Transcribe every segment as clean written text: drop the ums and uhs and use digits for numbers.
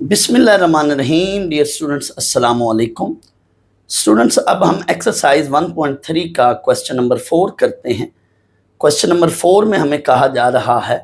बिस्मिल्लाहिर्रहमानिर्रहीम। Dear students, अस्सलाम वालेकुम। स्टूडेंट्स, अब हम एक्सरसाइज 1.3 का क्वेश्चन नंबर 4 करते हैं। क्वेश्चन नंबर 4 में हमें कहा जा रहा है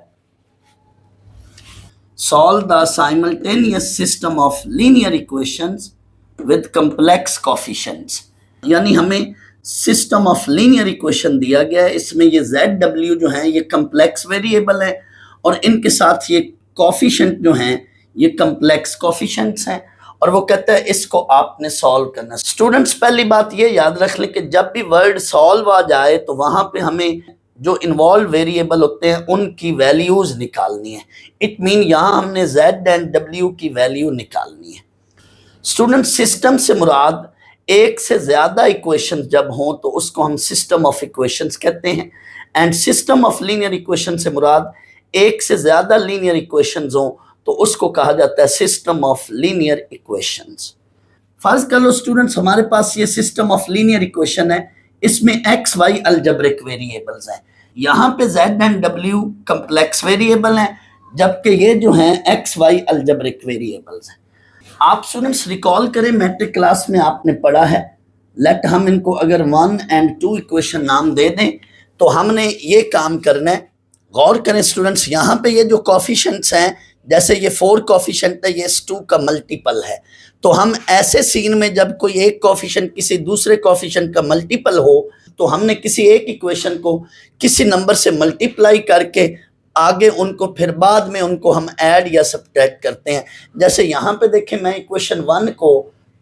solve the simultaneous system of linear equations with complex coefficients. यानी हमें सिस्टम ऑफ लीनियर इक्वेशन दिया गया है, इसमें ये जेड डब्ल्यू जो है ये कम्प्लेक्स वेरिएबल है और इनके साथ ये कोफिशिएंट जो हैं ये कम्प्लेक्स कोफिशिएंट्स हैं और वो कहता है इसको आपने सॉल्व करना। स्टूडेंट्स, पहली बात ये याद रख लें कि जब भी वर्ड सॉल्व आ जाए तो वहां पे हमें जो इन्वॉल्व वेरिएबल होते हैं उनकी वैल्यूज निकालनी है। इट मीन यहाँ हमने जेड एंड डब्ल्यू की वैल्यू निकालनी है। स्टूडेंट, सिस्टम से मुराद एक से ज्यादा इक्वेशन जब हों तो उसको हम सिस्टम ऑफ इक्वेशंस कहते हैं, and system of linear equation से मुराद एक से ज्यादा लीनियर इक्वेशंस हों तो उसको कहा जाता है सिस्टम ऑफ लीनियर इक्वेशंस। फर्ज कर लो स्टूडेंट्स, हमारे पास ये सिस्टम ऑफ लीनियर इक्वेशन है, इसमें एक्स वाई अलजेब्रिक वेरिएबल्स हैं, यहाँ पे Z and W complex variable हैं, जबकि ये जो हैं एक्स वाई अलजेब्रिक वेरिएबल्स हैं। आप स्टूडेंट्स रिकॉल करें, मैट्रिक क्लास में आपने पढ़ा है, लेट हम इनको अगर 1 और 2 इक्वेशन नाम दे दें तो हमने ये काम करना है। गौर करें स्टूडेंट्स, यहाँ पे ये जो कोफिशिएंट्स हैं, जैसे ये 4 कोफिशिएंट है, ये इस 2 का मल्टीपल है, तो हम ऐसे सीन में जब कोई एक कोफिशिएंट किसी दूसरे कोफिशिएंट का मल्टीपल हो तो हमने किसी एक इक्वेशन को किसी नंबर से मल्टीप्लाई करके आगे उनको फिर बाद में उनको हम ऐड या सब्ट्रैक्ट करते हैं। जैसे यहाँ पे देखें, मैं इक्वेशन 1 को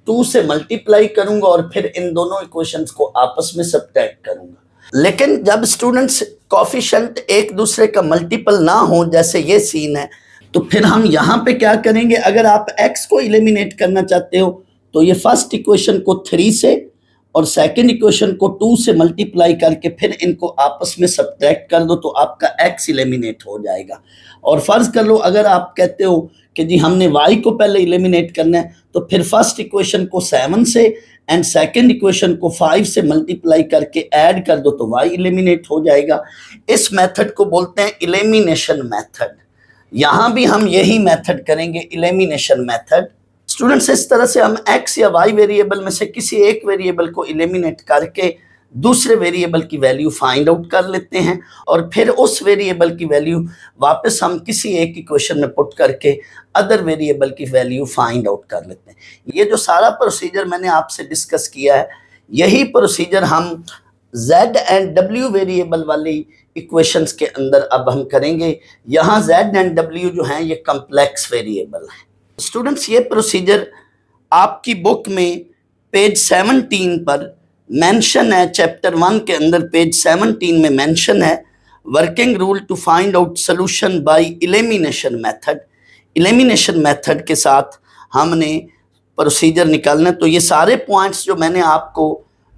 2 से मल्टीप्लाई करूंगा और फिर इन दोनों इक्वेशंस को आपस में सब्ट्रैक्ट करूंगा। लेकिन जब स्टूडेंट्स कोफिशिएंट एक दूसरे का मल्टीपल ना हो, जैसे ये सीन है, तो फिर हम यहाँ पे क्या करेंगे, अगर आप x को एलिमिनेट करना चाहते हो तो ये फर्स्ट इक्वेशन को 3 से और सेकंड इक्वेशन को 2 से मल्टीप्लाई करके फिर इनको आपस में सब्ट्रैक्ट कर दो तो आपका x एलिमिनेट हो जाएगा। और फर्ज कर लो अगर आप कहते हो कि जी हमने y को पहले एलिमिनेट करना है तो फिर फर्स्ट इक्वेशन को 7 से एंड सेकंड इक्वेशन को 5 से मल्टीप्लाई करके ऐड कर दो तो y एलिमिनेट हो जाएगा। इस मेथड को बोलते हैं एलिमिनेशन मेथड। यहाँ भी हम यही मेथड करेंगे, एलिमिनेशन मेथड। स्टूडेंट्स, इस तरह से हम x या y वेरिएबल में से किसी एक वेरिएबल को एलिमिनेट करके दूसरे वेरिएबल की वैल्यू फाइंड आउट कर लेते हैं और फिर उस वेरिएबल की वैल्यू वापस हम किसी एक इक्वेशन में पुट करके अदर वेरिएबल की वैल्यू फाइंड आउट कर लेते हैं। ये जो सारा प्रोसीजर मैंने आपसे डिस्कस किया है, यही प्रोसीजर हम z एंड w वेरिएबल वाली इक्वेशंस के अंदर अब हम करेंगे। यहाँ z एंड w जो हैं ये कम्प्लेक्स वेरिएबल हैं। स्टूडेंट्स, ये प्रोसीजर आपकी बुक में पेज 17 पर मेंशन है, चैप्टर 1 के अंदर पेज 17 में मेंशन है, working rule to find out solution by elimination method. Elimination method के साथ हमने प्रोसीजर निकालना। तो ये सारे पॉइंट्स जो मैंने आपको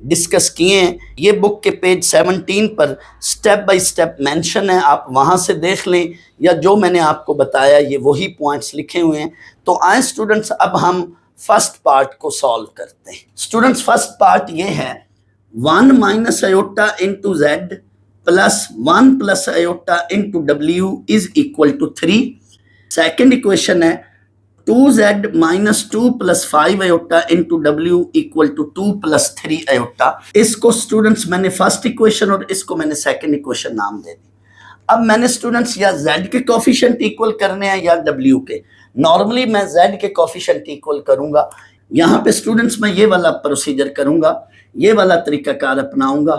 डिस्कस किए हैं ये बुक के पेज 17 पर स्टेप बाय स्टेप मेंशन है, आप वहाँ से देख लें, या जो मैंने आपको बताया ये वही पॉइंट्स लिखे हुए हैं। तो आए स्टूडेंट्स, अब हम फर्स्ट पार्ट को सॉल्व करते हैं। स्टूडेंट्स, फर्स्ट पार्ट ये है 1 minus iota into Z plus 1 plus iota into W is equal to 3। Second equation है 2z minus 2 plus 5 iota into W equal to 2 plus 3 iota. इसको students मैंने first equation और इसको मैंने सेकंड इक्वेशन नाम दे दी। अब मैंने स्टूडेंट्स या z के कोफिशिएंट इक्वल करने हैं या w के। नॉर्मली मैं z के कोफिशिएंट इक्वल करूंगा। यहाँ पे स्टूडेंट्स मैं ये वाला प्रोसीजर करूंगा, ये वाला तरीकाकार अपनाऊंगा।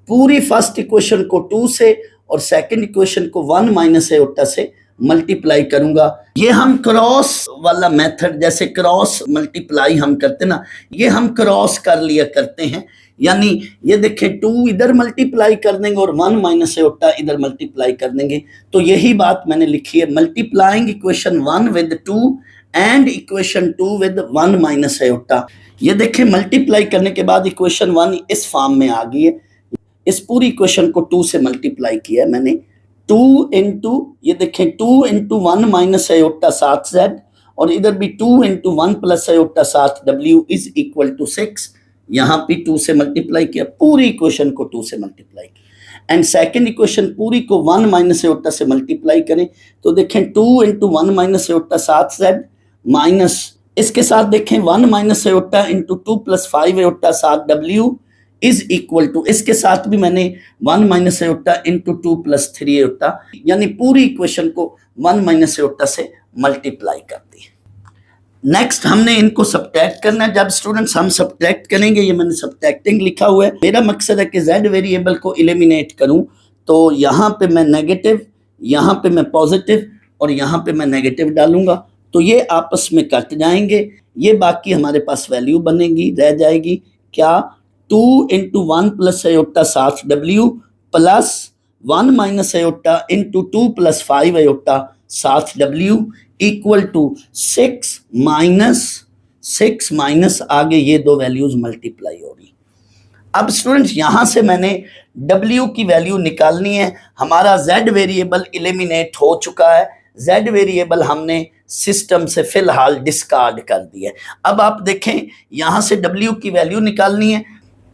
पूरी फर्स्ट इक्वेशन को 2 से और सेकंड इक्वेशन को 1 माइनस आयोटा से मल्टीप्लाई करूंगा। ये हम क्रॉस वाला मेथड, जैसे क्रॉस मल्टीप्लाई हम करते ना, ये हम क्रॉस कर लिया करते हैं। यानी ये देखें 2 इधर मल्टीप्लाई कर देंगे और 1 माइनस आयोटा इधर मल्टीप्लाई कर देंगे। तो यही बात मैंने लिखी है, multiplying equation 1 with 2 and equation 2 with 1 minus iota. ये देखें मल्टीप्लाई करने के बाद इक्वेशन 1 इस फॉर्म में आ गई है। इस पूरी इक्वेशन को 2 से मल्टीप्लाई किया है मैंने। 2 इंटू, ये देखें 2 इंटू 1 माइनस आयोटा 7z और इधर भी 2 into 1 plus iota 7w is equal to 6। यहाँ भी 2 से मल्टीप्लाई किया, पूरी इक्वेशन को 2 से मल्टीप्लाई किया। एंड सेकेंड इक्वेशन पूरी को 1 माइनस आयोटा से मल्टीप्लाई करें तो देखें 2 into 1 minus iota 7z minus इसके साथ देखें 1 minus iota into 2 plus 5 iota 7W is equal to, इसके साथ भी मैंने 1 minus iota into 2 plus 3 iota, यानी पूरी इक्वेशन को 1 माइनस एयोटा से मल्टीप्लाई कर दी। नेक्स्ट हमने इनको सब्ट्रैक्ट करना है। जब स्टूडेंट्स हम सब्ट्रैक्ट करेंगे, ये मैंने सब्ट्रैक्टिंग लिखा हुआ है, मेरा मकसद है कि z वेरिएबल को एलिमिनेट करूं, तो यहाँ पे मैं नेगेटिव, यहाँ पे मैं पॉजिटिव और यहाँ पे मैं नेगेटिव डालूंगा, तो ये आपस में कट जाएंगे, ये बाकी हमारे पास वैल्यू बनेगी, रह जाएगी क्या, 2 into 1 plus iota 7W plus 1 minus iota into 2 plus 5 iota 7W equal to 6 minus आगे ये दो वैल्यूज मल्टीप्लाई हो रही। अब स्टूडेंट्स यहाँ से मैंने W की वैल्यू निकालनी है। हमारा Z वेरिएबल एलिमिनेट हो चुका है, Z वेरिएबल हमने सिस्टम से फिलहाल डिस्कार्ड कर दिया। अब आप देखें यहाँ से W की वैल्यू निकालनी है,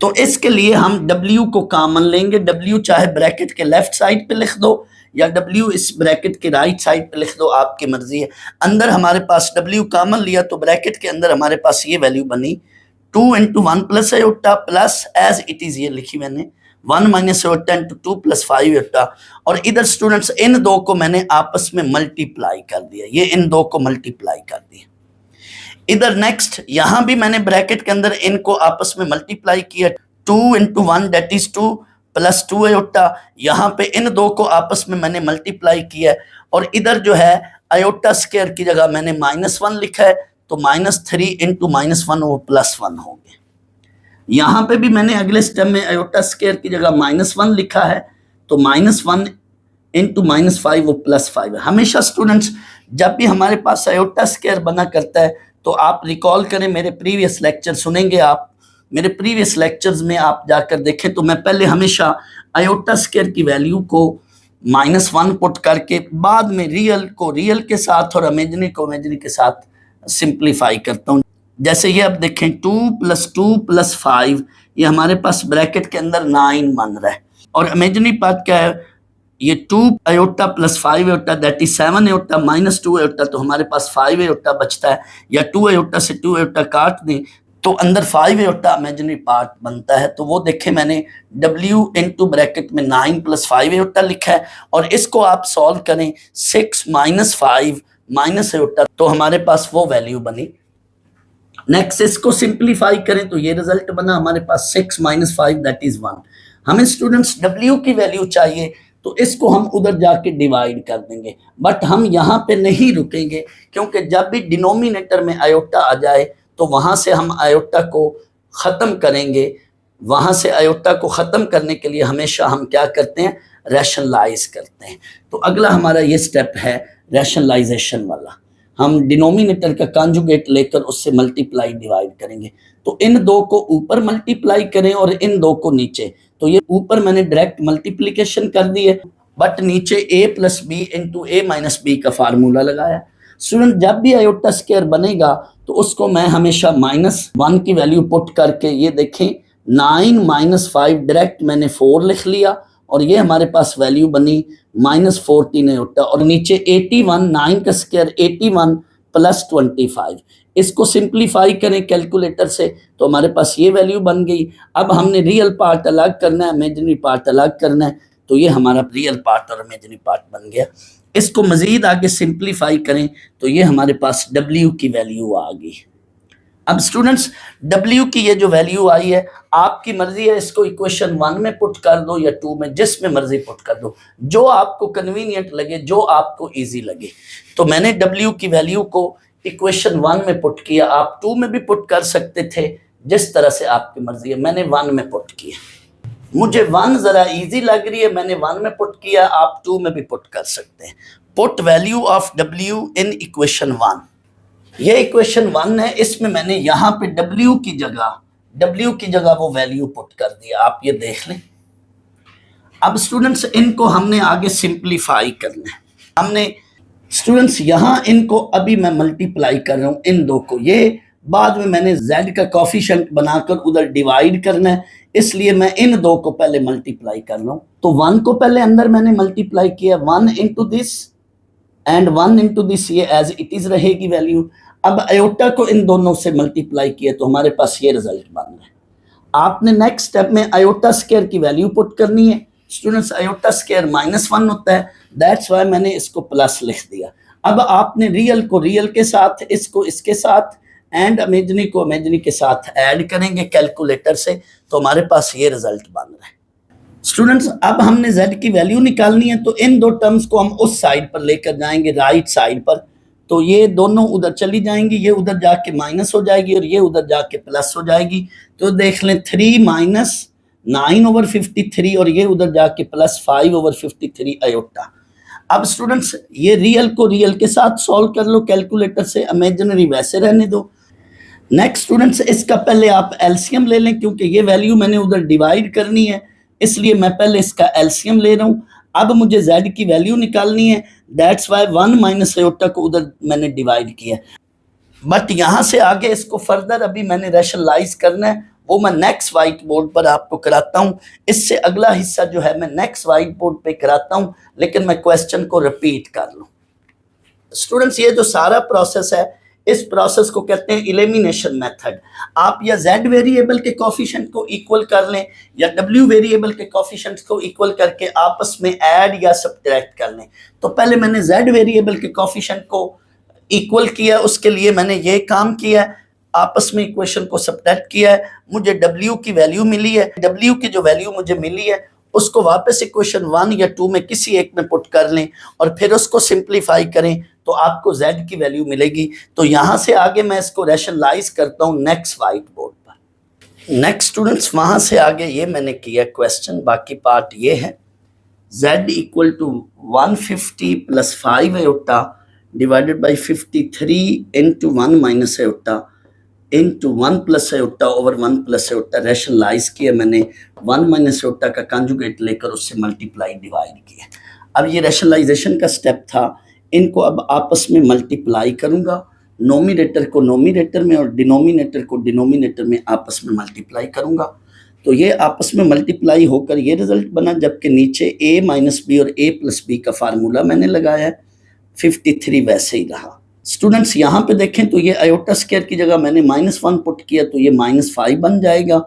तो इसके लिए हम W को कॉमन लेंगे। W चाहे ब्रैकेट के लेफ्ट साइड पे लिख दो या W इस ब्रैकेट के राइट साइड पे लिख दो, आपकी मर्जी है। अंदर हमारे पास W कॉमन लिया तो ब्रैकेट के अंदर हमारे पास ये वैल्यू बनी 2 into 1 plus iota plus as it is, ये लिखी मैंने 1 minus iota into 2 plus 5 iota, और इधर स्टूडेंट्स इन दो को मैंने आपस में मल्टीप्लाई कर दिया, ये इन दो को मल्टीप्लाई कर दिया। इधर नेक्स्ट यहाँ भी मैंने ब्रैकेट के अंदर इनको आपस में मल्टीप्लाई किया, 2 into 1 that is 2 plus 2 aorta, यहाँ पे इन दो को आपस में मैंने मल्टीप्लाई किया, और इधर जो है आयोटा स्क्वायर की जगह मैंने -1 लिखा है, तो -3 इंटू -1 वो +1 हो गया। यहाँ पे भी मैंने अगले स्टेप में आयोटा स्क्वायर की जगह -1 लिखा है, तो -1 इंटू -5 वो +5 है। हमेशा स्टूडेंट्स जब भी हमारे पास आयोटा स्क्वायर बना करता है तो आप रिकॉल करें, मेरे प्रीवियस लेक्चर सुनेंगे आप, मेरे प्रीवियस लेक्चर्स में आप जाकर देखें, तो मैं पहले हमेशा आयोटा स्क्वायर की वैल्यू को -1 पुट करके बाद में रियल को रियल के साथ और इमेजिनरी को इमेजिनरी के साथ सिंप्लीफाई करता हूँ। जैसे ये अब देखें 2 + 2 + 5, ये हमारे पास ब्रैकेट के अंदर 9 बन रहा है, और इमेजिनरी पार्ट क्या है, ये 2 aorta plus 5 aorta that is 7 aorta minus 2 aorta, तो हमारे पास 5 एयोटा बचता है, या 2 एयोटा से 2 एयोटा काट दें तो अंदर 5 एयोटा इमेजिनरी पार्ट बनता है। तो वो देखें मैंने W इंटू ब्रैकेट में 9 + 5 एयोटा लिखा है, और इसको आप सॉल्व करें 6 - 5 माइनस एयोटा, तो हमारे पास वो वैल्यू बनी। नेक्स्ट इसको सिंप्लीफाई करें तो ये रिजल्ट बना हमारे पास 6 - 5 दैट इज 1। हमें स्टूडेंट्स W की वैल्यू चाहिए, तो इसको हम उधर जाके डिवाइड कर देंगे, बट हम यहाँ पे नहीं रुकेंगे, क्योंकि जब भी डिनोमिनेटर में आयोटा आ जाए तो वहाँ से हम आयोटा को ख़त्म करेंगे। वहाँ से आयोटा को ख़त्म करने के लिए हमेशा हम क्या करते हैं, रैशनलाइज करते हैं। तो अगला हमारा ये स्टेप है रैशनलाइजेशन वाला। हम डिनोमिनेटर का कॉन्जुगेट लेकर उससे मल्टीप्लाई डिवाइड करेंगे, तो इन दो को ऊपर मल्टीप्लाई करें और इन दो को नीचे, तो ये ऊपर मैंने डायरेक्ट मल्टीप्लिकेशन कर दी है, बट नीचे a + b into a - b का फार्मूला लगाया। स्टूडेंट जब भी आयोटा स्क्वायर बनेगा तो उसको मैं हमेशा -1 की वैल्यू पुट करके, ये देखें 9 - 5 डायरेक्ट मैंने 4 लिख लिया, और ये हमारे पास वैल्यू बनी -14 एयोटा, और नीचे 81, 9 का स्क्वायर 81 + 25। इसको सिंप्लीफाई करें कैलकुलेटर से तो हमारे पास ये वैल्यू बन गई। अब हमने रियल पार्ट अलग करना है, इमेजिनरी पार्ट अलग करना है, तो ये हमारा रियल पार्ट और इमेजिनरी पार्ट बन गया। इसको मजीद आगे सिंप्लीफाई करें तो ये हमारे पास W की वैल्यू आ गई। अब स्टूडेंट्स W की ये जो वैल्यू आई है, आपकी मर्जी है, इसको इक्वेशन 1 में पुट कर दो या 2 में, जिसमें मर्जी पुट कर दो, जो आपको कन्वीनियंट लगे, जो आपको इजी लगे। तो मैंने W की वैल्यू को इक्वेशन 1 में पुट किया, आप 2 में भी पुट कर सकते थे, जिस तरह से आपकी मर्जी है। मैंने 1 में पुट किया, मुझे 1 जरा इजी लग रही है, मैंने 1 में पुट किया, आप 2 में भी पुट कर सकते हैं। Put value of W in equation 1, ये इक्वेशन 1 है, इसमें मैंने यहाँ पे W की जगह वो वैल्यू पुट कर दिया, आप ये देख लें। अब स्टूडेंट्स इनको हमने आगे सिंप्लीफाई करना है। हमने स्टूडेंट्स यहाँ इनको अभी मैं मल्टीप्लाई कर रहा हूँ इन दो को, ये बाद में मैंने Z का कोफिशिएंट बनाकर उधर डिवाइड करना है, इसलिए मैं इन दो को पहले मल्टीप्लाई कर रहा हूँ। तो 1 को पहले अंदर मैंने मल्टीप्लाई किया, 1 into this and 1 into this, ये एज इट इज रहेगी वैल्यू। अब आयोटा को इन दोनों से मल्टीप्लाई किया तो हमारे पास ये रिजल्ट बन रहा है। आपने नेक्स्ट स्टेप में आयोटा स्क्वायर की वैल्यू पुट करनी है। स्टूडेंट्स, आयोटा स्क्वायर -1 होता है, दैट्स वाई मैंने इसको प्लस लिख दिया। अब आपने रियल को रियल के साथ, इसको इसके साथ एंड इमेजिनरी को इमेजिनरी के साथ ऐड करेंगे कैलकुलेटर से, तो हमारे पास ये रिजल्ट बन रहा है। स्टूडेंट्स, अब हमने z की वैल्यू निकालनी है, तो इन दो टर्म्स को हम उस साइड पर लेकर जाएंगे, राइट साइड पर। तो ये दोनों उधर चली जाएंगी, ये उधर जाके माइनस हो जाएगी और ये उधर जाके प्लस हो जाएगी। तो देख लें 3 - 9/53 और ये उधर जाके +5/53 आयोटा। अब स्टूडेंट्स, ये रियल को रियल के साथ सॉल्व कर लो कैलकुलेटर से, इमेजिनरी वैसे रहने दो। नेक्स्ट स्टूडेंट्स, इसका पहले आप एलसीएम ले लें, क्योंकि ये वैल्यू मैंने उधर डिवाइड करनी है, इसलिए मैं पहले इसका एलसीएम ले रहा हूँ। अब मुझे z की वैल्यू निकालनी है, दैट्स वाई 1 - आयोटा को उधर मैंने डिवाइड किया। बट यहाँ से आगे इसको फर्दर अभी मैंने रैशनलाइज करना है, वो मैं नेक्स्ट वाइट बोर्ड पर आपको कराता हूँ। इससे अगला हिस्सा जो है मैं नेक्स्ट वाइट बोर्ड पे कराता हूँ, लेकिन मैं क्वेश्चन को रिपीट कर लूँ। स्टूडेंट्स, ये जो सारा प्रोसेस है, इस प्रोसेस को कहते हैं एलिमिनेशन मेथड। आप या z वेरिएबल के कोफिशिएंट को इक्वल कर लें या w वेरिएबल के कोफिशिएंट्स को इक्वल करके आपस में ऐड या सब्ट्रैक्ट कर लें। तो पहले मैंने z वेरिएबल के कोफिशिएंट को इक्वल किया, उसके लिए मैंने ये काम किया, आपस में इक्वेशन को सब्ट्रैक्ट किया है, मुझे w की वैल्यू मिली है। w की जो वैल्यू मुझे मिली है उसको वापस इक्वेशन 1 या 2 में किसी एक में पुट कर लें और फिर उसको सिंप्लीफाई करें, तो आपको z की वैल्यू मिलेगी। तो यहाँ से आगे मैं इसको रैशनलाइज करता हूँ नेक्स्ट वाइट बोर्ड पर। नेक्स्ट स्टूडेंट्स, वहाँ से आगे ये मैंने किया क्वेश्चन, बाकी पार्ट ये है, z = 150 + 5 iota divided by 53 × 1 - iota into 1 + iota over 1 + iota. Rationalise किया मैंने, 1 - आयोटा का कंजुगेट लेकर उससे मल्टीप्लाई डिवाइड किया। अब ये रैशनलाइजेशन का स्टेप था, इनको अब आपस में मल्टीप्लाई करूंगा, नोमिनेटर को नोमिनेटर में और डिनोमिनेटर को डिनोमिनेटर में आपस में मल्टीप्लाई करूंगा। तो ये आपस में मल्टीप्लाई होकर ये रिजल्ट बना, जबकि नीचे a - b और a + b का फार्मूला मैंने लगाया है, 53 वैसे ही रहा। स्टूडेंट्स, यहाँ पे देखें तो ये आयोटा स्क्वायर की जगह मैंने -1 पुट किया तो ये -5 बन जाएगा,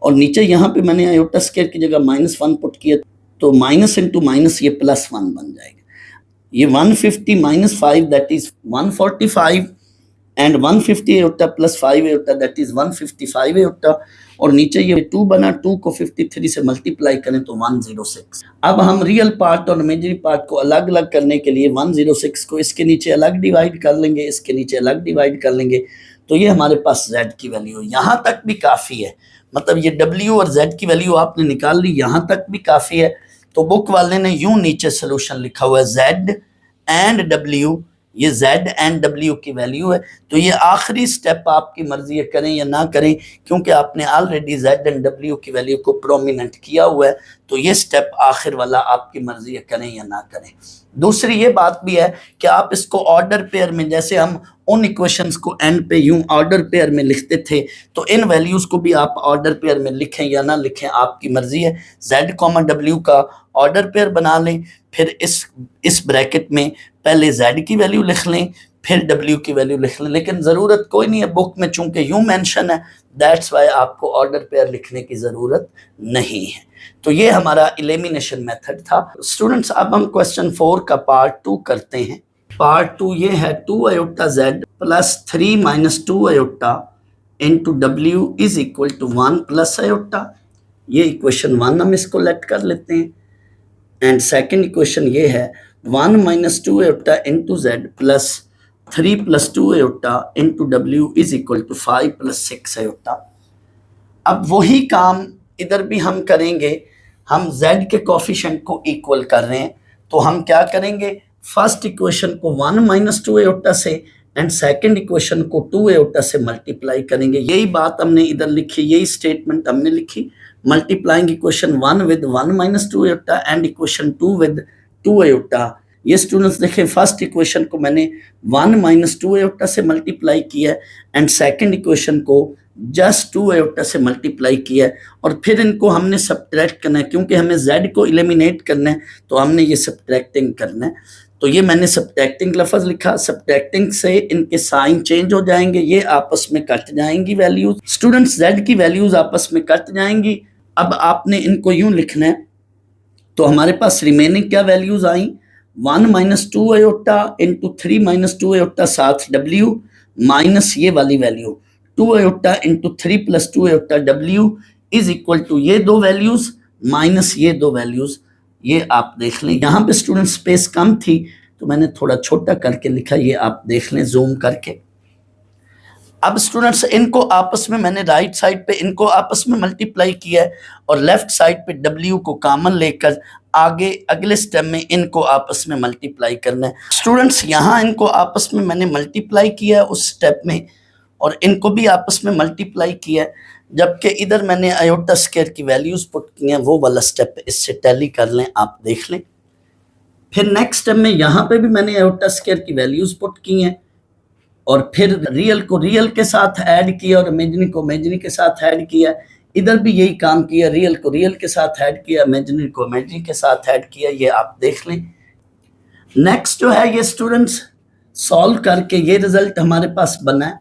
और नीचे यहाँ पे मैंने आयोटा स्क्वायर की जगह -1 पुट किया तो माइनस इंटू माइनस ये +1 बन जाएगा। ये 150 - 5 that is 145 and 150 iota + 5 iota that is 155 iota, और नीचे ये 2 बना, 2 को 53 से मल्टीप्लाई करें तो 106। अब हम रियल पार्ट और इमेजिनरी पार्ट को अलग अलग करने के लिए 106 को इसके नीचे अलग डिवाइड कर लेंगे, इसके नीचे अलग डिवाइड कर लेंगे, तो ये हमारे पास z की वैल्यू, यहाँ तक भी काफ़ी है। मतलब ये w और z की वैल्यू आपने निकाल ली, यहाँ तक भी काफ़ी है। तो बुक वाले ने यूं नीचे सोल्यूशन लिखा हुआ है z एंड w, ये z एंड w की वैल्यू है। तो ये आखिरी स्टेप आपकी मर्जी है करें या ना करें, क्योंकि आपने ऑलरेडी z एंड w की वैल्यू को प्रोमिनेंट किया हुआ है, तो ये स्टेप आखिर वाला आपकी मर्जी है करें या ना करें। दूसरी ये बात भी है कि आप इसको ऑर्डर पेयर में, जैसे हम उन इक्वेशंस को एंड पे यूं ऑर्डर पेयर में लिखते थे, तो इन वैल्यूज को भी आप ऑर्डर पेयर में लिखें या ना लिखें, आपकी मर्जी है। z, w का ऑर्डर पेयर बना लें, फिर इस ब्रैकेट में पहले z की वैल्यू लिख लें, फिर w की वैल्यू लिख लें, लेकिन ज़रूरत कोई नहीं है, बुक में चूंकि यूं मेंशन है, दैट्स वाई आपको ऑर्डर पेयर लिखने की ज़रूरत नहीं है। तो ये हमारा एलिमिनेशन मेथड था। स्टूडेंट्स, अब हम क्वेश्चन 4 का पार्ट 2 करते हैं। पार्ट 2 ये है, 2 iota z + 3 - 2 iota into w is equal to 1 + iota. ये इक्वेशन 1 हम इसको लेट कर लेते हैं, एंड सेकेंड इक्वेशन ये है 1 - 2 iota into z + 3 + 2 iota into w is equal to 5 + 6 iota. अब वही काम इधर भी हम करेंगे, हम z के कोफिशिएंट को इक्वल कर रहे हैं, तो हम क्या करेंगे, फर्स्ट इक्वेशन को 1 - 2 आयोटा से एंड सेकंड इक्वेशन को 2 आयोटा से मल्टीप्लाई करेंगे। यही बात हमने इधर लिखी, यही स्टेटमेंट हमने लिखी, multiplying equation 1 with 1 - 2 iota and equation 2 with 2 iota. ये स्टूडेंट्स देखें, फर्स्ट इक्वेशन को मैंने 1 - 2 आयोटा से मल्टीप्लाई किया एंड सेकंड इक्वेशन को जस्ट 2 आयोटा से मल्टीप्लाई किया है, और फिर इनको हमने सब्ट्रैक्ट करना है, क्योंकि हमें z को एलिमिनेट करना है, तो हमने ये सब्ट्रैक्टिंग करना है। तो ये मैंने सब्ट्रैक्टिंग लफ्ज लिखा, सब्ट्रैक्टिंग से इनके साइन चेंज हो जाएंगे, ये आपस में कट जाएंगी वैल्यूज। स्टूडेंट्स z की वैल्यूज आपस में कट जाएंगी। अब आपने इनको यूं लिखना है, तो हमारे पास रिमेनिंग क्या वैल्यूज आई, 1 minus 2 iota into 3 minus 2 iota 7 w minus ये वाली value 2 iota into 3 plus 2 iota w is equal to ये दो वैल्यूज माइनस ये दो वैल्यूज। ये आप देख लें, यहाँ पे स्टूडेंट स्पेस कम थी तो मैंने थोड़ा छोटा करके लिखा, ये आप देख लें जूम करके। अब स्टूडेंट्स इनको आपस में मैंने राइट साइड पे इनको आपस में मल्टीप्लाई किया है और लेफ्ट साइड पे w को कॉमन लेकर आगे अगले स्टेप में इनको आपस में मल्टीप्लाई करना है। स्टूडेंट्स यहाँ इनको आपस में मैंने मल्टीप्लाई किया है उस स्टेप में, और इनको भी आपस में मल्टीप्लाई किया है, जबकि इधर मैंने आयोटा स्क्वायर की वैल्यूज पुट की हैं। वो वाला स्टेप इससे टैली कर लें, आप देख लें। फिर नेक्स्ट स्टेप में यहाँ पे भी मैंने आयोटा स्क्वायर की वैल्यूज पुट की हैं, और फिर रियल को रियल के साथ ऐड किया और इमेजिनरी को इमेजिनरी के साथ ऐड किया। इधर भी यही काम किया, रियल को रियल के साथ ऐड किया, इमेजिनरी को इमेजिनरी के साथ ऐड किया। ये आप देख लें। नेक्स्ट जो है ये स्टूडेंट्स सॉल्व करके ये रिजल्ट हमारे पास बना है।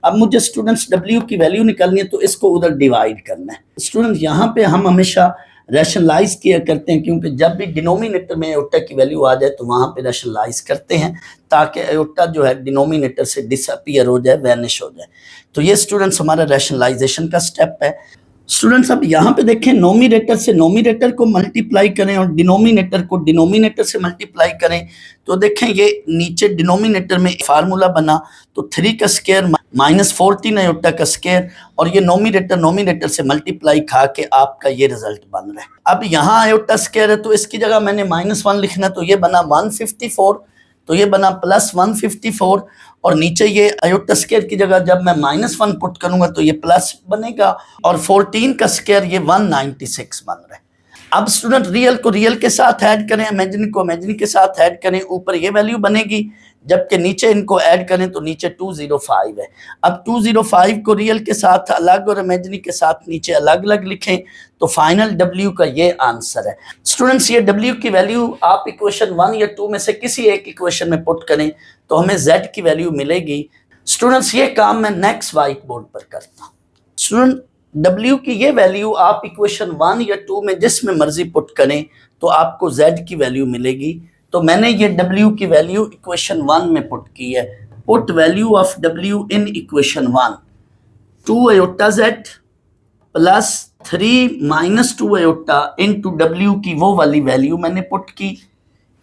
अब मुझे स्टूडेंट्स w की वैल्यू निकालनी है, तो इसको उधर डिवाइड करना है। स्टूडेंट यहाँ पे हम हमेशा रैशनलाइज किया करते हैं, क्योंकि जब भी डिनोमिनेटर में आयोटा की वैल्यू आ जाए तो वहाँ पे रैशनलाइज करते हैं, ताकि आयोटा जो है डिनोमिनेटर से डिसअपीयर हो जाए, वैनिश हो जाए। तो ये स्टूडेंट्स हमारा रैशनलाइजेशन का स्टेप है। स्टूडेंट्स अब यहाँ पे देखें, नोमिनेटर से नोमिनेटर को मल्टीप्लाई करें और डिनोमिनेटर को डिनोमिनेटर से मल्टीप्लाई करें, तो देखें ये नीचे डिनोमिनेटर में फार्मूला बना, तो 3 का स्क्वायर माइनस 14 आयोटा का स्क्वायर, और ये नोमिनेटर से मल्टीप्लाई खा के आपका ये रिजल्ट बन रहा है। अब यहाँ आयोटा स्क्वायर है तो इसकी जगह मैंने -1 लिखना, तो ये बना 154, तो ये बना प्लस 154, और नीचे ये आयोटा स्क्वायर की जगह जब मैं -1 पुट करूंगा तो ये प्लस बनेगा, और 14 का स्क्वायर ये 196 बन रहा है। अब स्टूडेंट रियल को रियल के साथ ऐड करें, इमेजिनरी को इमेजिनरी के साथ ऐड करें, ऊपर ये वैल्यू बनेगी, जबकि नीचे इनको ऐड करें तो नीचे 205 है। अब 205 को रियल के साथ अलग और इमेजिनरी के साथ नीचे अलग अलग लिखें, तो फाइनल w का ये आंसर है। स्टूडेंट्स ये w की वैल्यू आप इक्वेशन 1 या 2 में से किसी एक इक्वेशन में पुट करें तो हमें z की वैल्यू मिलेगी। स्टूडेंट्स ये काम मैं नेक्स्ट व्हाइट बोर्ड पर करता हूँ। स्टूडेंट w की ये वैल्यू आप इक्वेशन 1 या 2 में जिसमें मर्जी पुट करें तो आपको z की वैल्यू मिलेगी। तो मैंने ये w की वैल्यू इक्वेशन 1 में पुट की है। Put value of w in equation 1, 2 iota z plus 3 minus 2 iota into w की वो वाली वैल्यू मैंने पुट की,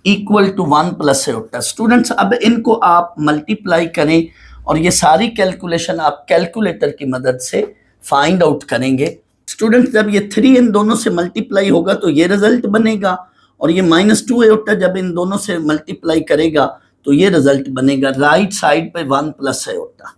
equal to 1 plus iota. Students अब इनको आप मल्टीप्लाई करें और ये सारी कैलकुलेशन आप कैलकुलेटर की मदद से फाइंड आउट करेंगे। स्टूडेंट्स जब ये 3 इन दोनों से मल्टीप्लाई होगा तो ये रिजल्ट बनेगा, और ये -2 आयोटा जब इन दोनों से मल्टीप्लाई करेगा तो ये रिजल्ट बनेगा। राइट साइड पे 1 प्लस आयोटा,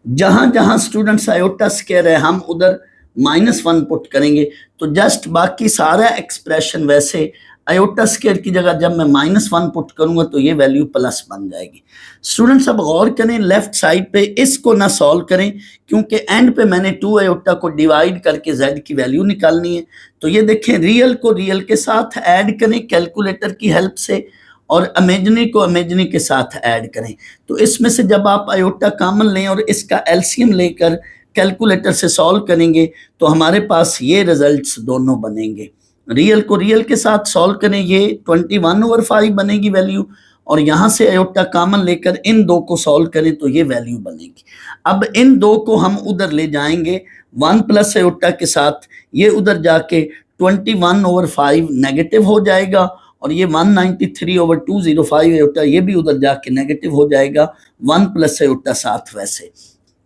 जहां जहां स्टूडेंट्स आयोटा स्क्वायर है हम उधर -1 पुट करेंगे, तो जस्ट बाकी सारा एक्सप्रेशन वैसे आयोटा स्क्वायर की जगह जब मैं -1 पुट करूंगा तो ये वैल्यू प्लस बन जाएगी। स्टूडेंट्स अब गौर करें, लेफ्ट साइड पे इसको ना सॉल्व करें, क्योंकि एंड पे मैंने 2 आयोटा को डिवाइड करके z की वैल्यू निकालनी है। तो ये देखें, रियल को रियल के साथ ऐड करें कैलकुलेटर की हेल्प से, और इमेजिनरी को इमेजिनरी के साथ ऐड करें। तो इसमें से जब आप आयोटा कॉमन लें और इसका एलसीएम लेकर कैलकुलेटर से सॉल्व करेंगे तो हमारे पास ये रिजल्ट्स दोनों बनेंगे। रियल को रियल के साथ सॉल्व करें, ये 21/5 बनेगी वैल्यू, और यहाँ से आयोटा कॉमन लेकर इन दो को सॉल्व करें तो ये वैल्यू बनेगी। अब इन दो को हम उधर ले जाएंगे 1 प्लस आयोटा के साथ, ये उधर जाके 21/5 नेगेटिव हो जाएगा, और ये 193/205 आयोटा ये भी उधर जाके नेगेटिव हो जाएगा, 1 प्लस आयोटा साथ वैसे।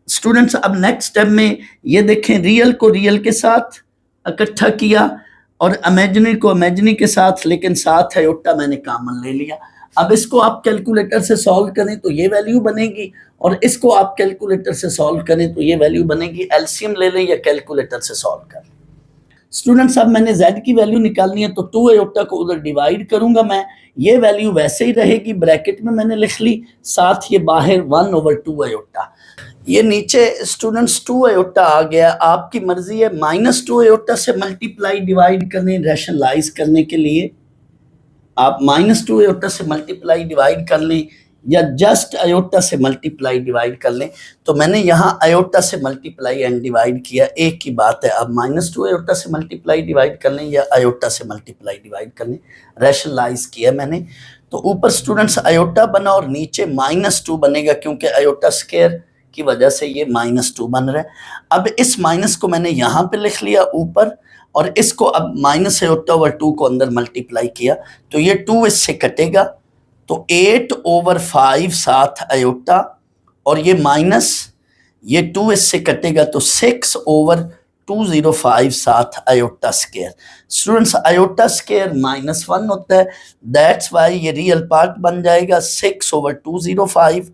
स्टूडेंट्स अब नेक्स्ट स्टेप में ये देखें, रियल को रियल के साथ इकट्ठा किया और इमेजिनरी को इमेजिनरी के साथ, लेकिन साथ आयोटा मैंने कॉमन ले लिया। अब इसको आप कैलकुलेटर से सॉल्व करें तो ये वैल्यू बनेगी, और इसको आप कैलकुलेटर से सॉल्व करें तो ये वैल्यू बनेगी। एलसीएम ले लें या कैलकुलेटर से सॉल्व करें। स्टूडेंट्स अब मैंने z की वैल्यू निकालनी है, तो 2 आयोटा को उधर डिवाइड करूंगा मैं, ये वैल्यू वैसे ही रहेगी, ब्रैकेट में मैंने लिख ली, साथ ये बाहर 1/2 आयोटा। ये नीचे स्टूडेंट्स 2 आयोटा आ गया, आपकी मर्जी है -2 आयोटा से मल्टीप्लाई डिवाइड करने, रैशनलाइज करने के लिए, आप -2 आयोटा से मल्टीप्लाई डिवाइड कर लें या जस्ट आयोटा से मल्टीप्लाई डिवाइड कर लें, तो मैंने यहाँ आयोटा से मल्टीप्लाई एंड डिवाइड किया, एक ही बात है। आप -2 आयोटा से मल्टीप्लाई डिवाइड कर लें या आयोटा से मल्टीप्लाई डिवाइड कर लें, रैशनलाइज किया मैंने। तो ऊपर स्टूडेंट्स आयोटा बना और नीचे -2 बनेगा, क्योंकि आयोटा स्क्वायर की वजह से ये -2 बन रहा है। अब इस माइनस को मैंने यहाँ पे लिख लिया ऊपर, और इसको अब -8/2 को अंदर मल्टीप्लाई किया, तो ये 2 इससे कटेगा, तो 8/5 साथ आयोटा, और ये माइनस, ये 2 इससे कटेगा तो 6/205 साथ iota square. Students iota square -1 होता है, दैट्स वाई ये रियल पार्ट बन जाएगा 6/205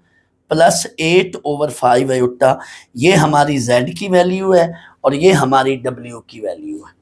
प्लस 8/5 आयोटा। ये हमारी z की वैल्यू है और ये हमारी w की वैल्यू है।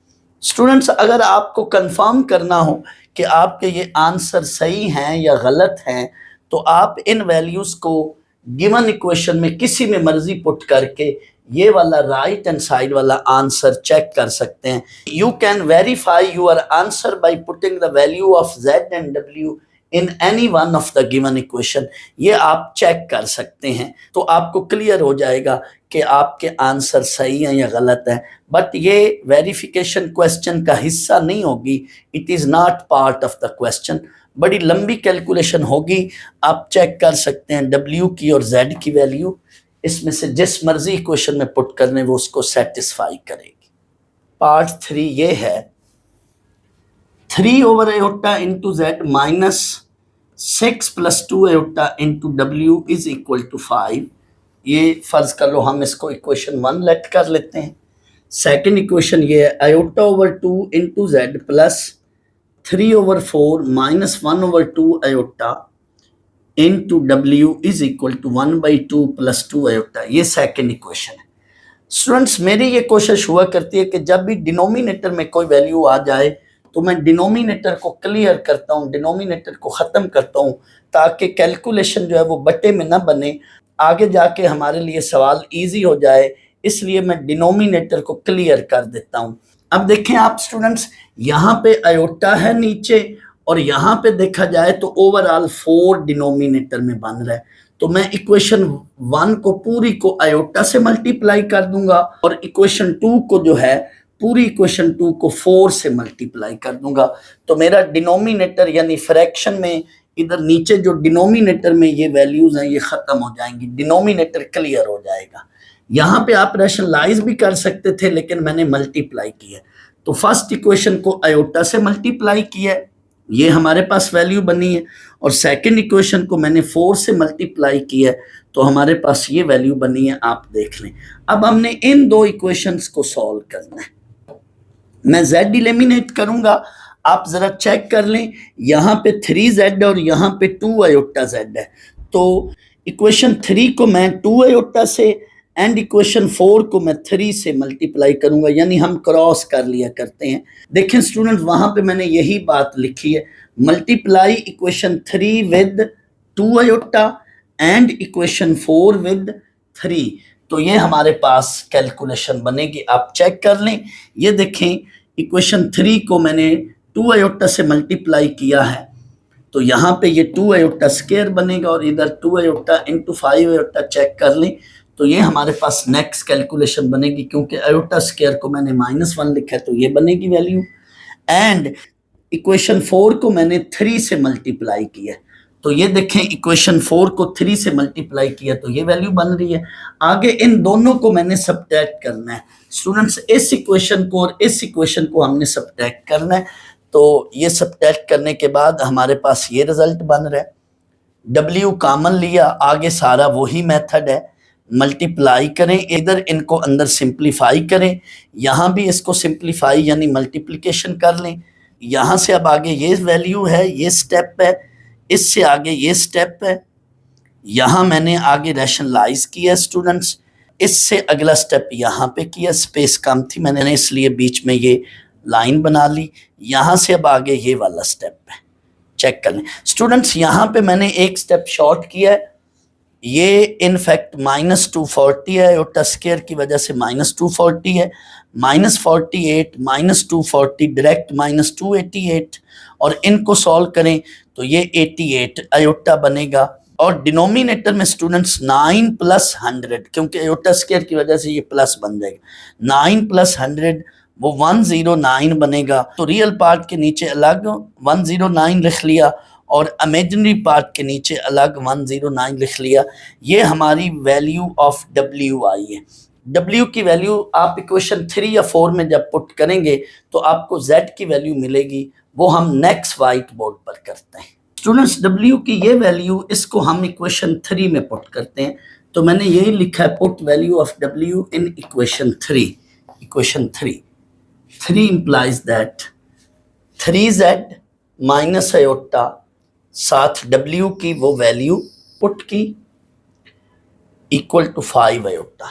स्टूडेंट्स अगर आपको कंफर्म करना हो कि आपके ये आंसर सही हैं या गलत हैं, तो आप इन वैल्यूज को गिवन इक्वेशन में किसी में मर्जी पुट करके ये वाला राइट हैंड साइड वाला आंसर चेक कर सकते हैं। You can verify your answer by putting the value of z and w in any one of the given equation. ये आप चेक कर सकते हैं, तो आपको क्लियर हो जाएगा कि आपके आंसर सही हैं या गलत हैं। बट ये वेरिफिकेशन क्वेश्चन का हिस्सा नहीं होगी, it is not part of the question. बड़ी लंबी कैलकुलेशन होगी, आप चेक कर सकते हैं w की और z की वैल्यू, इसमें से जिस मर्जी इक्वेशन में पुट करने वो उसको सेटिस्फाई करेगी। पार्ट 3 ये है 3/आयोटा into z minus 6 + 2 iota into w is equal to 5। ये फर्ज कर लो हम इसको इक्वेशन 1 लेट कर लेते हैं। सेकंड इक्वेशन ये है आयोटा/2 into z plus 3/4 minus 1/2 iota into w is equal to 1/2 plus 2 iota. ये सेकंड इक्वेशन है। स्टूडेंट्स मेरी ये कोशिश हुआ करती है कि जब भी डिनोमिनेटर में कोई वैल्यू आ जाए तो मैं डिनोमिनेटर को क्लियर करता हूँ, डिनोमिनेटर को ख़त्म करता हूँ, ताकि कैलकुलेशन जो है वो बटे में ना बने, आगे जाके हमारे लिए सवाल इजी हो जाए। इसलिए मैं डिनोमिनेटर को क्लियर कर देता हूँ। अब देखें आप स्टूडेंट्स, यहाँ पे आयोटा है नीचे और यहाँ पे देखा जाए तो ओवरऑल 4 डिनोमिनेटर में बन रहा है। तो मैं इक्वेशन 1 को पूरी को आयोटा से मल्टीप्लाई कर दूंगा और इक्वेशन 2 को जो है पूरी इक्वेशन 2 को 4 से मल्टीप्लाई कर दूंगा। तो मेरा डिनोमिनेटर यानी फ्रैक्शन में इधर नीचे जो डिनोमिनेटर में ये वैल्यूज हैं ये खत्म हो जाएंगी, डिनोमिनेटर क्लियर हो जाएगा। यहाँ पे आप रैशनलाइज भी कर सकते थे, लेकिन मैंने मल्टीप्लाई किया। तो फर्स्ट इक्वेशन को आयोटा से मल्टीप्लाई किया, ये हमारे पास वैल्यू बनी है, और सेकंड इक्वेशन को मैंने 4 से मल्टीप्लाई किया, तो हमारे पास ये वैल्यू बनी है। आप देख लें। अब हमने इन दो इक्वेशंस को सॉल्व करना है। मैं z एलिमिनेट करूंगा, आप जरा चेक कर लें, यहाँ पे 3z और यहाँ पे 2 आयोटा z है। तो इक्वेशन 3 को मैं 2 आयोटा से एंड इक्वेशन 4 को मैं 3 से मल्टीप्लाई करूंगा, यानी हम क्रॉस कर लिया करते हैं। देखें स्टूडेंट, वहां पे मैंने यही बात लिखी है, multiply equation 3 with 2 iota and equation 4 with 3। तो ये हमारे पास कैलकुलेशन बनेगी, आप चेक कर लें। ये देखें इक्वेशन 3 को मैंने 2 आयोटा से मल्टीप्लाई किया है, तो यहाँ पे ये 2 आयोटा स्क्वायर बनेगा और इधर 2 आयोटा इंटू 5 आयोटा चेक कर लें, तो ये हमारे पास नेक्स्ट कैलकुलेशन बनेगी। क्योंकि आयोटा स्क्वायर को मैंने -1 लिखा है तो ये बनेगी वैल्यू, एंड इक्वेशन 4 को मैंने 3 से मल्टीप्लाई किया, तो ये देखें इक्वेशन 4 को 3 से मल्टीप्लाई किया तो ये वैल्यू बन रही है। आगे इन दोनों को मैंने सब्ट्रैक्ट करना है स्टूडेंट्स, इस इक्वेशन को और इस इक्वेशन को हमने सब्ट्रैक्ट करना है। तो ये सब्ट्रैक्ट करने के बाद हमारे पास ये रिजल्ट बन रहा है। W कॉमन लिया, आगे सारा वही मेथड है, मल्टीप्लाई करें, इधर इनको अंदर सिंप्लीफाई करें, यहाँ भी इसको सिंप्लीफाई यानी मल्टीप्लिकेशन कर लें। यहाँ से अब आगे ये वैल्यू है, ये स्टेप है, इससे आगे ये स्टेप है, यहाँ मैंने आगे रैशनलाइज किया स्टूडेंट्स, इससे अगला स्टेप यहाँ पे किया, स्पेस कम थी मैंने इसलिए बीच में ये लाइन बना ली। यहाँ से अब आगे ये वाला स्टेप है, चेक कर लें स्टूडेंट्स। यहाँ पे मैंने एक स्टेप शॉर्ट किया है, ये इनफैक्ट -240 है, आयोटा स्क्वायर की वजह से -240 है, -48 -240 डायरेक्ट -288, और इनको सॉल्व करें तो ये 88 आयोटा बनेगा। और डिनोमिनेटर में स्टूडेंट्स 9 + 100, क्योंकि आयोटा स्क्वायर की वजह से ये प्लस बन जाएगा, 9 + 100 वो 109 बनेगा। तो रियल पार्ट के नीचे अलग 109 लिख लिया और इमेजिनरी पार्ट के नीचे अलग 109 लिख लिया। ये हमारी वैल्यू ऑफ डब्ल्यू आई है। डब्ल्यू की वैल्यू आप इक्वेशन 3 या 4 में जब पुट करेंगे तो आपको जेड की वैल्यू मिलेगी, वो हम नेक्स्ट वाइट बोर्ड पर करते हैं। स्टूडेंट्स डब्ल्यू की ये वैल्यू, इसको हम इक्वेशन 3 में पुट करते हैं। तो मैंने यही लिखा है, put value of W in equation 3। Equation 3 implies that 3z minus iota साथ डब्ल्यू की वो वैल्यू पुट की इक्वल टू 5 आयोटा।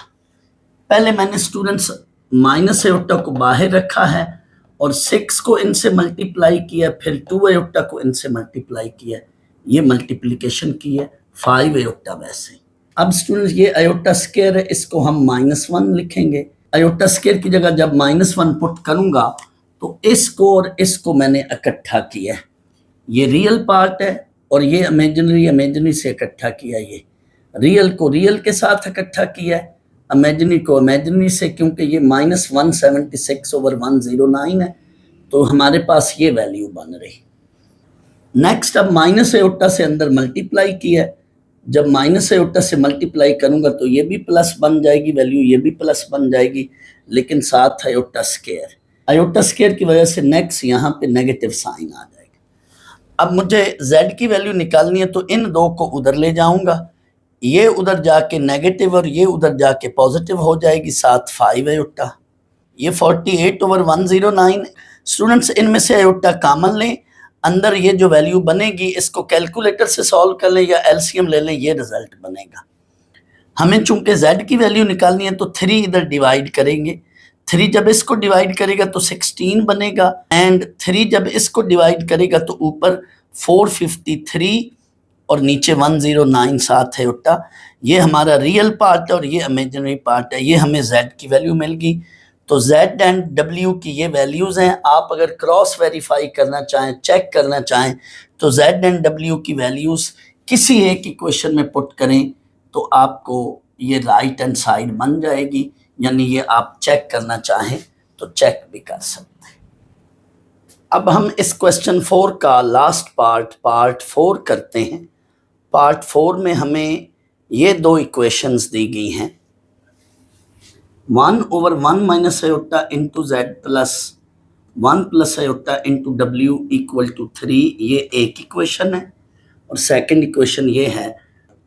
पहले मैंने स्टूडेंट्स माइनस आयोटा को बाहर रखा है और 6 को इनसे मल्टीप्लाई किया, फिर 2 आयोटा को इनसे मल्टीप्लाई किया, ये मल्टीप्लिकेशन की है 5 आयोटा। वैसे अब स्टूडेंट्स ये आयोटा स्क्वायर है, इसको हम -1 लिखेंगे। आयोटा स्क्वायर की जगह जब -1 पुट करूंगा तो इसको और इसको मैंने इकट्ठा किया है, ये रियल पार्ट है और ये इमेजिनरी से इकट्ठा किया, ये रियल को रियल के साथ इकट्ठा किया है, इमेजिनरी को इमेजिनरी से, क्योंकि ये -176/109 है, तो हमारे पास ये वैल्यू बन रही। नेक्स्ट अब माइनस आयोटा से अंदर मल्टीप्लाई किया है, जब माइनस आयोटा से मल्टीप्लाई करूंगा तो ये भी प्लस बन जाएगी वैल्यू, ये भी प्लस बन जाएगी, लेकिन साथ आयोटा स्क्वायर। आयोटा स्क्वायर की वजह से नेक्स्ट यहाँ पे नेगेटिव साइन आ जाएगा। अब मुझे z की वैल्यू निकालनी है, तो इन दो को उधर ले जाऊंगा, ये उधर जाके नेगेटिव और ये उधर जाके पॉजिटिव हो जाएगी, साथ 5 आयोटा। ये 48/109। स्टूडेंट्स इनमें से आयोटा कॉमन लें, अंदर ये जो वैल्यू बनेगी इसको कैलकुलेटर से सॉल्व कर लें या एलसीएम ले लें, ये रिजल्ट बनेगा। हमें चूंकि z की वैल्यू निकालनी है तो 3 इधर डिवाइड करेंगे, 3 जब इसको डिवाइड करेगा तो 16 बनेगा, एंड 3 जब इसको डिवाइड करेगा तो ऊपर 453 और नीचे 109 साथ आयोटा। ये हमारा रियल पार्ट है और ये इमेजिनरी पार्ट है, ये हमें z की वैल्यू मिल गई। तो z एंड w की ये वैल्यूज़ हैं। आप अगर क्रॉस वेरीफाई करना चाहें, चेक करना चाहें, तो z एंड w की वैल्यूज़ किसी एक इक्वेशन में पुट करें तो आपको ये राइट हैंड साइड बन जाएगी, यानी ये आप चेक करना चाहें तो चेक भी कर सकते हैं। अब हम इस क्वेश्चन 4 का लास्ट पार्ट 4 करते हैं। पार्ट 4 में हमें ये दो इक्वेशंस दी गई हैं, 1/1 minus iota into Z plus 1 plus iota into W equal to 3, ये एक इक्वेशन है। और सेकंड इक्वेशन ये है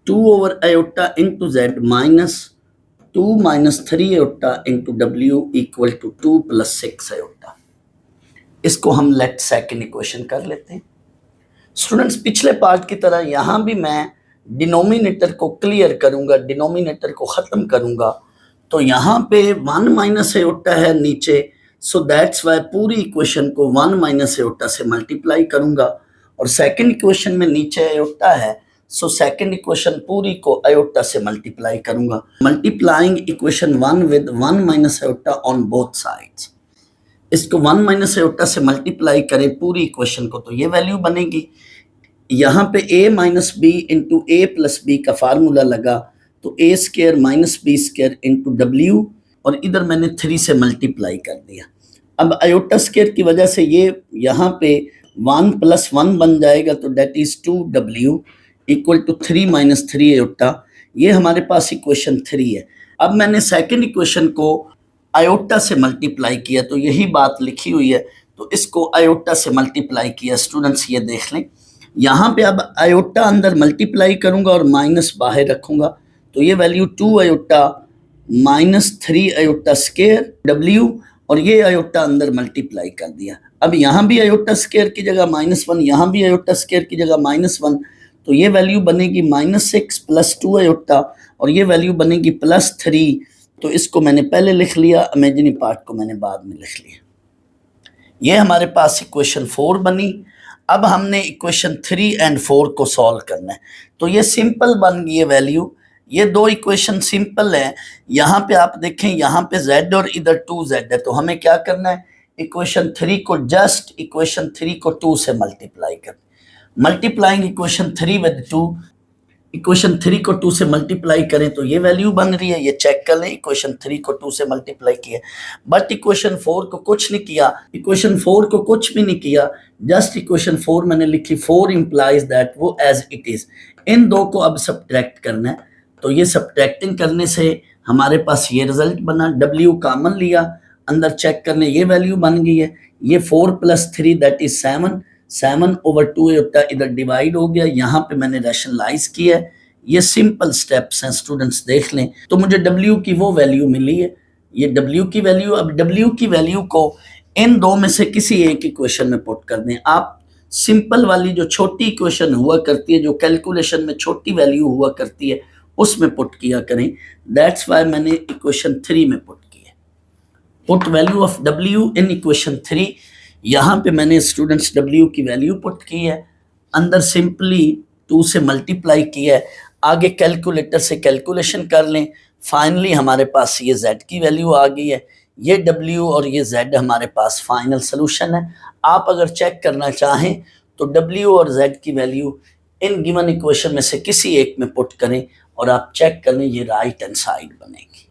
2 iota into z minus 2 - 3 iota into W equal to 2 + 6 iota. इसको हम लेट सेकंड इक्वेशन कर लेते हैं। स्टूडेंट्स पिछले पार्ट की तरह यहाँ भी मैं डिनोमिनेटर को क्लियर करूँगा, डिनोमिनेटर को ख़त्म करूँगा। तो यहाँ पे 1 - आयोटा है नीचे, सो दैट्स वाई पूरी इक्वेशन को 1 - आयोटा से मल्टीप्लाई करूँगा। और सेकंड इक्वेशन में नीचे आयोटा है, सो सेकंड इक्वेशन पूरी को आयोटा से मल्टीप्लाई करूँगा। Multiplying equation 1 with 1 - iota on both sides. इसको 1 - आयोटा से मल्टीप्लाई करें पूरी इक्वेशन को तो ये वैल्यू बनेगी। यहाँ पे a - b into a + b का फार्मूला लगा, तो a² - b² इंटू डब्ल्यू, और इधर मैंने 3 से मल्टीप्लाई कर दिया। अब आयोटा स्क्वायर की वजह से ये यहाँ पे 1 + 1 बन जाएगा, तो that is 2w equal to 3 - 3 iota. ये हमारे पास इक्वेशन 3 है। अब मैंने सेकंड इक्वेशन को आयोटा से मल्टीप्लाई किया, तो यही बात लिखी हुई है, तो इसको आयोटा से मल्टीप्लाई किया। स्टूडेंट्स ये देख लें, यहाँ पे अब आयोटा अंदर मल्टीप्लाई करूँगा और माइनस बाहर रखूँगा, तो ये value 2 iota - 3 iota square W, और ये आयोटा अंदर मल्टीप्लाई कर दिया। अब यहाँ भी आयोटा स्क्वायर की जगह -1, यहाँ भी आयोटा स्क्वायर की जगह -1, तो ये वैल्यू बनेगी -6 + 2 आयोटा, और ये वैल्यू बनेगी +3। तो इसको मैंने पहले लिख लिया, इमेजिनरी पार्ट को मैंने बाद में लिख लिया। ये हमारे पास इक्वेशन 4 बनी। अब हमने इक्वेशन 3 एंड 4 को सॉल्व करना है। तो ये सिंपल बन गई है वैल्यू, ये दो इक्वेशन सिंपल है। यहाँ पे आप देखें, यहाँ पे z और इधर 2z है, तो हमें क्या करना है, इक्वेशन 3 को जस्ट इक्वेशन 3 को 2 से मल्टीप्लाई कर, मल्टीप्लाइंग इक्वेशन 3 विद 2, इक्वेशन 3 को 2 से मल्टीप्लाई करें तो ये वैल्यू बन रही है, ये चेक कर लें, इक्वेशन 3 को 2 से मल्टीप्लाई किया। बट इक्वेशन 4 को कुछ नहीं किया, इक्वेशन 4 को कुछ भी नहीं किया, जस्ट इक्वेशन 4 मैंने लिखी, 4 इंप्लाइज दैट वो एज इट इज। इन दो को अब सब्ट्रैक्ट करना है, तो ये सब्ट्रैक्टिंग करने से हमारे पास ये रिजल्ट बना, W कॉमन लिया, अंदर चेक करने ये वैल्यू बन गई है, ये 4 + 3 दैट इज 7, 7/2 होता है, इधर डिवाइड हो गया, यहाँ पे मैंने रैशनलाइज किया है। ये सिंपल स्टेप्स हैं स्टूडेंट्स, देख लें। तो मुझे W की वो वैल्यू मिली है, ये W की वैल्यू। अब W की वैल्यू को इन दो में से किसी एक इक्वेशन में पुट कर दें। आप सिंपल वाली जो छोटी इक्वेशन हुआ करती है, जो कैलकुलेशन में छोटी वैल्यू हुआ करती है, उसमें पुट किया करें। दैट्स वाई मैंने इक्वेशन 3 में पुट किया। Put value of W in equation 3। यहाँ पे मैंने स्टूडेंट्स W की वैल्यू पुट की है, अंदर सिंपली 2 से मल्टीप्लाई किया है, आगे कैलकुलेटर से कैलकुलेशन कर लें। फाइनली हमारे पास ये Z की वैल्यू आ गई है, ये W और ये Z हमारे पास फाइनल सोल्यूशन है। आप अगर चेक करना चाहें तो W और Z की वैल्यू इन गिवन इक्वेशन में से किसी एक में पुट करें और आप चेक कर लें, ये राइट हैंड साइड बनेगी।